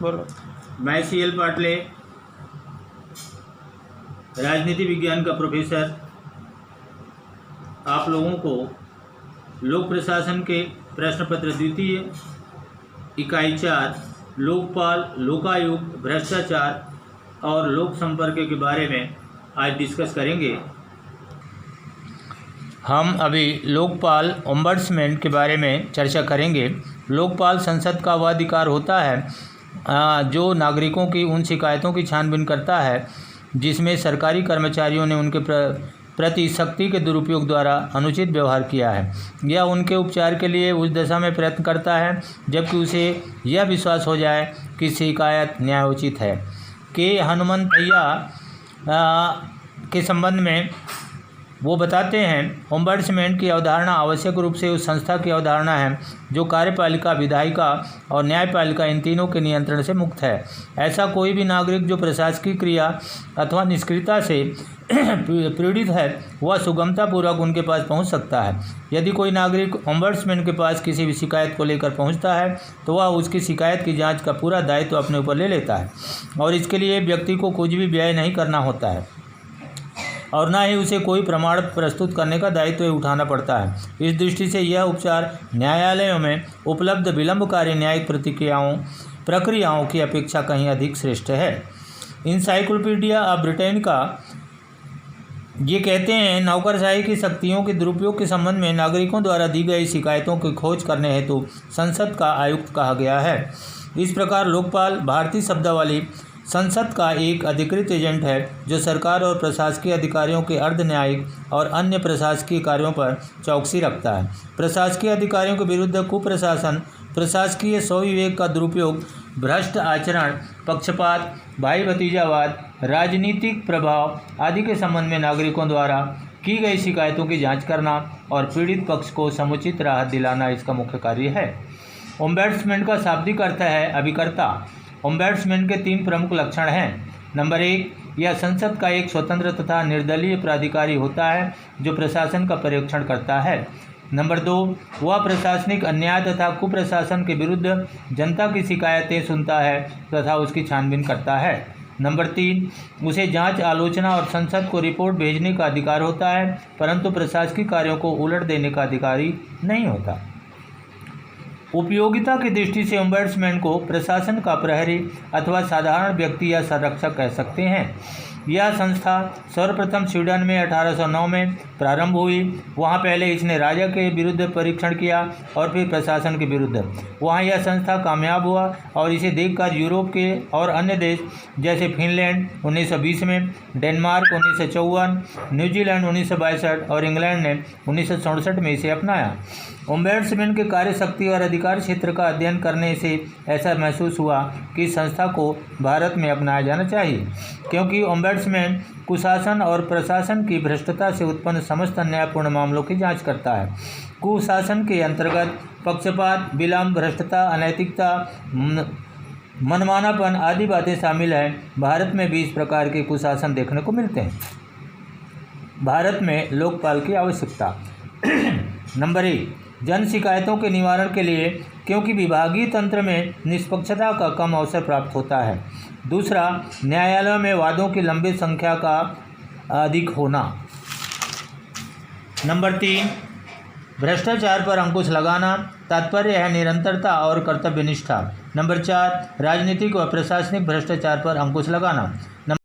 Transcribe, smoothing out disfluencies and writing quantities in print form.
बोलो। मैं CL पाटले, राजनीति विज्ञान का प्रोफेसर, आप लोगों को लोक प्रशासन के प्रश्न पत्र द्वितीय इकाई 4 लोकपाल, लोकायुक्त, भ्रष्टाचार और लोक संपर्क के बारे में आज डिस्कस करेंगे। हम अभी लोकपाल ओम्बड्समैन के बारे में चर्चा करेंगे। लोकपाल संसद का वह अधिकार होता है जो नागरिकों की उन शिकायतों की छानबीन करता है जिसमें सरकारी कर्मचारियों ने उनके प्रति शक्ति के दुरुपयोग द्वारा अनुचित व्यवहार किया है या उनके उपचार के लिए उस दशा में प्रयत्न करता है जबकि उसे यह विश्वास हो जाए कि शिकायत न्यायोचित है। के हनुमंतैया के संबंध में वो बताते हैं, ओम्बड्समैन की अवधारणा आवश्यक रूप से उस संस्था की अवधारणा है जो कार्यपालिका, विधायिका और न्यायपालिका इन तीनों के नियंत्रण से मुक्त है। ऐसा कोई भी नागरिक जो प्रशासकीय क्रिया अथवा निष्क्रियता से पीड़ित है वह सुगमतापूर्वक उनके पास पहुंच सकता है। यदि कोई नागरिक ओम्बड्समैन के पास किसी भी शिकायत को लेकर पहुंचता है तो वह उसकी शिकायत की जाँच का पूरा दायित्व अपने ऊपर ले लेता है और इसके लिए व्यक्ति को कुछ भी व्यय नहीं करना होता है और न ही उसे कोई प्रमाण प्रस्तुत करने का दायित्व उठाना पड़ता है। इस दृष्टि से यह उपचार न्यायालयों में उपलब्ध विलंबकारी न्यायिक प्रक्रियाओं की अपेक्षा कहीं अधिक श्रेष्ठ है। इंसाइक्लोपीडिया ऑफ ब्रिटेन का ये कहते हैं, नौकरशाही की शक्तियों के दुरुपयोग के संबंध में नागरिकों द्वारा दी गई शिकायतों की खोज करने हेतु संसद का आयुक्त कहा गया है। इस प्रकार लोकपाल भारतीय शब्दावली संसद का एक अधिकृत एजेंट है जो सरकार और प्रशासकीय अधिकारियों के अर्ध न्यायिक और अन्य प्रशासकीय कार्यों पर चौकसी रखता है। प्रशासकीय अधिकारियों के विरुद्ध कुप्रशासन, प्रशासकीय स्वविवेक का दुरुपयोग, भ्रष्ट आचरण, पक्षपात, भाई भतीजावाद, राजनीतिक प्रभाव आदि के संबंध में नागरिकों द्वारा की गई शिकायतों की जांच करना और पीड़ित पक्ष को समुचित राहत दिलाना इसका मुख्य कार्य है। ओम्बड्समैन का शाब्दिक अर्थ है अभिकर्ता। ओम्बड्समैन के 3 प्रमुख लक्षण हैं। नंबर 1, यह संसद का एक स्वतंत्र तथा निर्दलीय प्राधिकारी होता है जो प्रशासन का परीक्षण करता है। नंबर 2, वह प्रशासनिक अन्याय तथा कुप्रशासन के विरुद्ध जनता की शिकायतें सुनता है तथा उसकी छानबीन करता है। नंबर 3, उसे जांच, आलोचना और संसद को रिपोर्ट भेजने का अधिकार होता है परंतु प्रशासकीय कार्यों को उलट देने का अधिकारी नहीं होता। उपयोगिता की दृष्टि से ओम्बड्समैन को प्रशासन का प्रहरी अथवा साधारण व्यक्ति या संरक्षक कह सकते हैं। यह संस्था सर्वप्रथम स्वीडन में 1809 में प्रारंभ हुई। वहाँ पहले इसने राजा के विरुद्ध परीक्षण किया और फिर प्रशासन के विरुद्ध। वहाँ यह संस्था कामयाब हुआ और इसे देखकर यूरोप के और अन्य देश जैसे फिनलैंड 1920 में, डेनमार्क 1954, न्यूजीलैंड 1962 और इंग्लैंड ने 1967 में इसे अपनाया। ओम्बड्समैन के कार्य शक्ति और अधिकार क्षेत्र का अध्ययन करने से ऐसा महसूस हुआ कि संस्था को भारत में अपनाया जाना चाहिए क्योंकि ओम्बड्समैन कुशासन और प्रशासन की भ्रष्टता से उत्पन्न समस्त अन्यायपूर्ण मामलों की जांच करता है। कुशासन के अंतर्गत पक्षपात, विलंब, भ्रष्टता, अनैतिकता, मनमानापन आदि बातें शामिल हैं। भारत में भी इस प्रकार के कुशासन देखने को मिलते हैं। भारत में लोकपाल की आवश्यकता। नंबर 1, जन शिकायतों के निवारण के लिए क्योंकि विभागीय तंत्र में निष्पक्षता का कम अवसर प्राप्त होता है। दूसरा, न्यायालयों में वादों की लंबी संख्या का अधिक होना। नंबर 3, भ्रष्टाचार पर अंकुश लगाना, तात्पर्य है निरंतरता और कर्तव्यनिष्ठा। नंबर 4, राजनीतिक व प्रशासनिक भ्रष्टाचार पर अंकुश लगाना।